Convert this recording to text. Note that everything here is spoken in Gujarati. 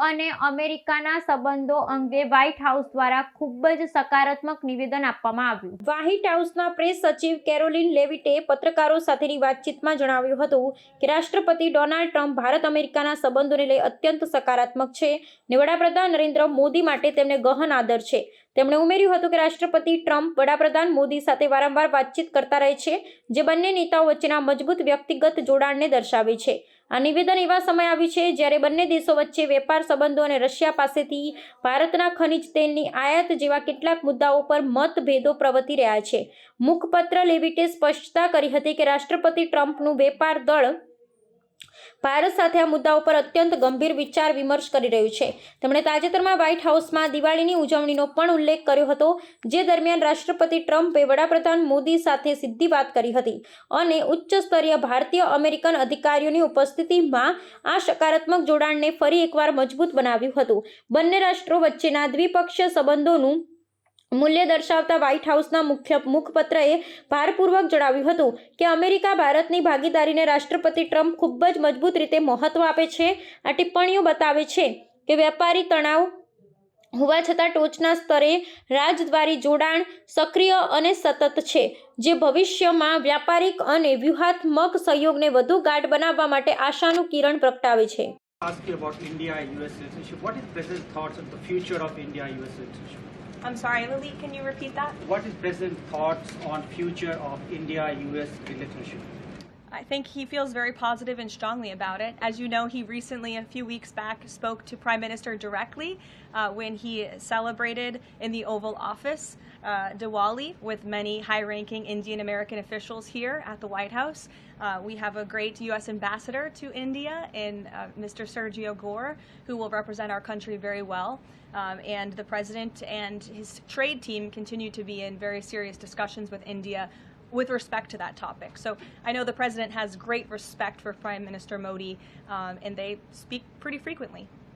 અને અમેરિકાના સંબંધો અંગે વ્હાઇટ હાઉસ દ્વારા ખૂબ જ સકારાત્મક નિવેદન આપવામાં આવ્યું. વ્હાઇટ હાઉસના પ્રેસ સચિવ કેરોલિન લેવિટે પત્રકારો સાથેની વાતચીતમાં જણાવ્યું હતું કે રાષ્ટ્રપતિ ડોનાલ્ડ ટ્રમ્પ ભારત અમેરિકાના સંબંધોને લઈ અત્યંત સકારાત્મક છે અને વડાપ્રધાન નરેન્દ્ર મોદી માટે તેમને ગહન આદર છે. તેમણે ઉમેર્યું હતું કે રાષ્ટ્રપતિ ટ્રમ્પ વડાપ્રધાન મોદી સાથે વારંવાર વાતચીત કરતા રહે છે, જે બંને નેતાઓ વચ્ચેના મજબૂત વ્યક્તિગત જોડાણને દર્શાવે છે. આ નિવેદન એવા સમય આવ્યું છે જ્યારે બંને દેશો વચ્ચે વેપાર સંબંધો અને રશિયા પાસેથી ભારતના ખનિજ તેલની આયાત જેવા કેટલાક મુદ્દાઓ પર મતભેદો પ્રવર્તી રહ્યા છે. મુખપત્ર લેવિટે સ્પષ્ટતા કરી હતી કે રાષ્ટ્રપતિ ટ્રમ્પનું વેપાર દળ ભારત સાથે આ મુદ્દાઓ પર અત્યંત ગંભીર વિચાર વિમર્શ કરી રહ્યું છે. તેમણે તાજેતરમાં વ્હાઇટ હાઉસમાં દિવાળીની ઉજવણીનો પણ ઉલ્લેખ કર્યો હતો, જે દરમિયાન રાષ્ટ્રપતિ ટ્રમ્પે વડાપ્રધાન મોદી સાથે સીધી વાત કરી હતી અને ઉચ્ચ સ્તરીય ભારતીય અમેરિકન અધિકારીઓની ઉપસ્થિતિમાં આ સકારાત્મક જોડાણને ફરી એકવાર મજબૂત બનાવ્યું હતું. બંને રાષ્ટ્રો વચ્ચેના દ્વિપક્ષીય સંબંધોનું મૂલ્ય દર્શાવતા વ્હાઇટ હાઉસના મુખપત્રએ ભારપૂર્વક જણાવ્યું હતું કે અમેરિકા ભારતની ભાગીદારીને રાષ્ટ્રપતિ ટ્રમ્પ ખૂબ જ મજબૂત રીતે મહત્વ આપે છે. આ ટિપ્પણીઓ બતાવે છે કે વેપારી તણાવ હોવા છતાં ટોચના સ્તરે રાજદ્વારી જોડાણ સક્રિય અને સતત છે, જે ભવિષ્યમાં વ્યાપારિક અને વ્યૂહાત્મક સહયોગને વધુ ગાઢ બનાવવા માટે આશાનું કિરણ પ્રગટાવે છે. Ask you about India-US relationship. What is President's thoughts on the future of India-US relationship? I'm sorry, Lily, can you repeat that? What is President's thoughts on future of India-US relationship? I think he feels very positive and strongly about it. As you know, he recently, a few weeks back, spoke to Prime Minister directly when he celebrated in the Oval Office Diwali with many high-ranking Indian American officials here at the White House. We have a great U.S. ambassador to India in Mr. Sergio Gore, who will represent our country very well. And the President and his trade team continue to be in very serious discussions with India with respect to that topic. So I know the President has great respect for Prime Minister Modi, and they speak pretty frequently.